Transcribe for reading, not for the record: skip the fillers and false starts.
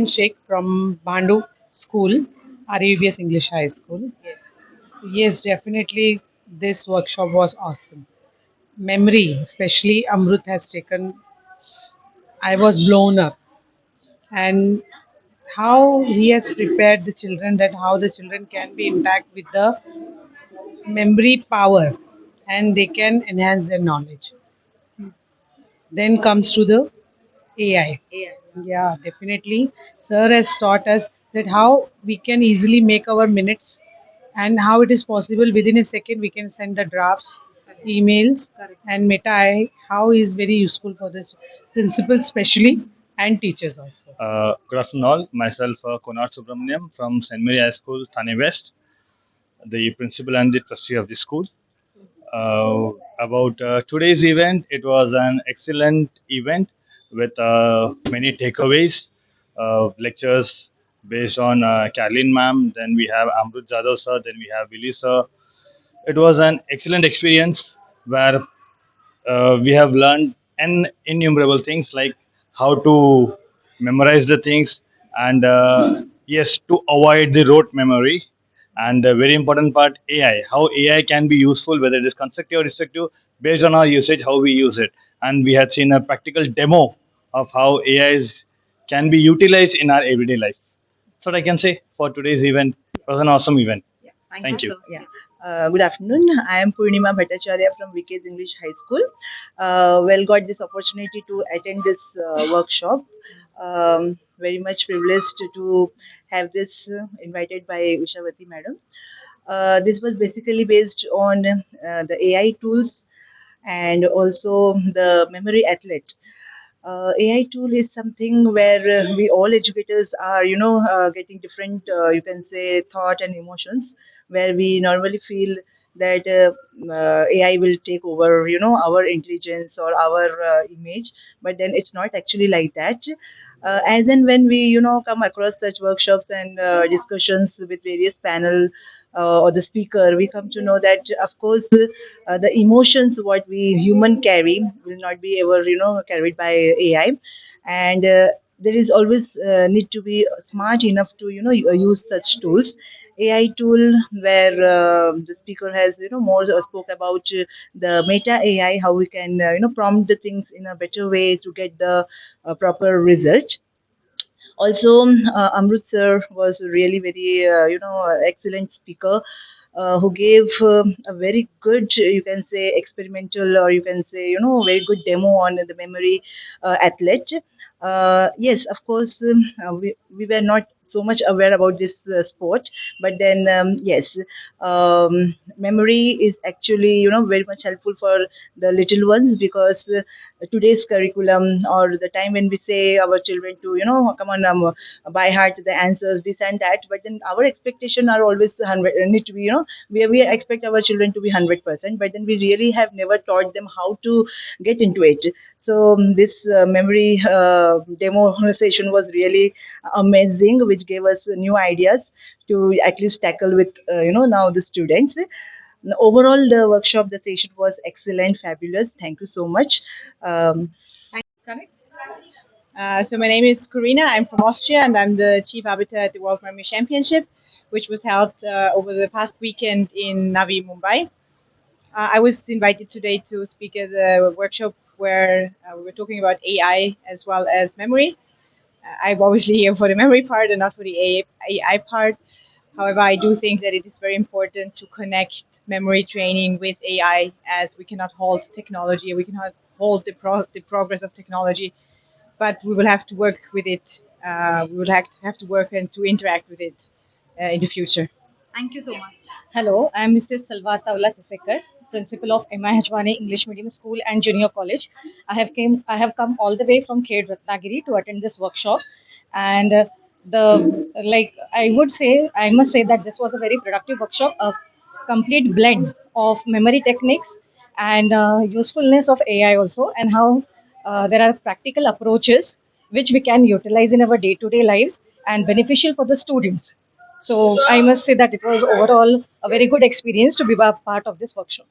Sheikh from Bandu School, RUBS English High School. Yes, definitely this workshop was awesome. Memory, especially Amrut has taken, I was blown up. And how he has prepared the children, that how the children can be impact with the memory power and they can enhance their knowledge. Then comes to the AI. Yeah, definitely. Sir has taught us that how we can easily make our minutes and how it is possible within a second we can send the drafts, emails, and Meta AI, how is very useful for the principals especially and teachers also. Good afternoon, all. Myself, Konar Subramaniam from St. Mary High School, Thane West, the principal and the trustee of the school. About today's event, it was an excellent event with many takeaways, lectures based on Caroline ma'am, then we have Amrut Jadhav sir, then we have Willy sir. It was an excellent experience where we have learned innumerable things like how to memorize the things and yes, to avoid the rote memory, and a very important part, AI, how AI can be useful, whether it is constructive or destructive, based on our usage, how we use it. And we had seen a practical demo of how AI can be utilized in our everyday life. That's what I can say for today's event. It was an awesome event. Thank you. Yeah. Good afternoon. I am Purnima Bhattacharya from VK's English High School. Got this opportunity to attend this workshop. Very much privileged to have this invited by Ushavati madam. This was basically based on the AI tools and also the memory athlete. AI tool is something where we all educators are, getting different, you can say, thought and emotions, where we normally feel that AI will take over, our intelligence or our image, but then it's not actually like that. As and when we, come across such workshops and discussions with various panel or the speaker, we come to know that, of course, the emotions what we human carry will not be ever carried by AI, and there is always need to be smart enough to use such tools. AI tool where the speaker has more spoke about the meta AI, how we can prompt the things in a better way to get the proper result. Also, Amrut sir was really very, excellent speaker who gave a very good, you can say, experimental, or you can say, very good demo on the memory athlete. Yes, of course, we were not so much aware about this sport, but then, yes, memory is actually, very much helpful for the little ones, because today's curriculum or the time when we say our children to come on, by heart the answers, this and that, but then our expectation are always 100, need to be, we expect our children to be 100%, but then we really have never taught them how to get into it. So this memory demonstration was really amazing, which gave us new ideas to at least tackle with now the students. Overall, the workshop, the session was excellent, fabulous. Thank you so much. So my name is Corina. I'm from Austria, and I'm the chief arbiter at the World Memory Championship, which was held over the past weekend in Navi, Mumbai. I was invited today to speak at a workshop where we were talking about AI as well as memory. I'm obviously here for the memory part and not for the AI part. However, I do think that it is very important to connect memory training with AI, as we cannot halt technology, we cannot halt the progress of technology, but we will have to work with it. We will have to work and to interact with it in the future. Thank you so much. Hello, I am Mrs. Salvata Ullah Kisekar, principal of M.I. Hajwani English Medium School and Junior College. I have come all the way from Khed Ratnagiri to attend this workshop, and the like I must say that this was a very productive workshop, a complete blend of memory techniques and usefulness of AI also, and how there are practical approaches which we can utilize in our day-to-day lives and beneficial for the students. So I must say that it was overall a very good experience to be a part of this workshop.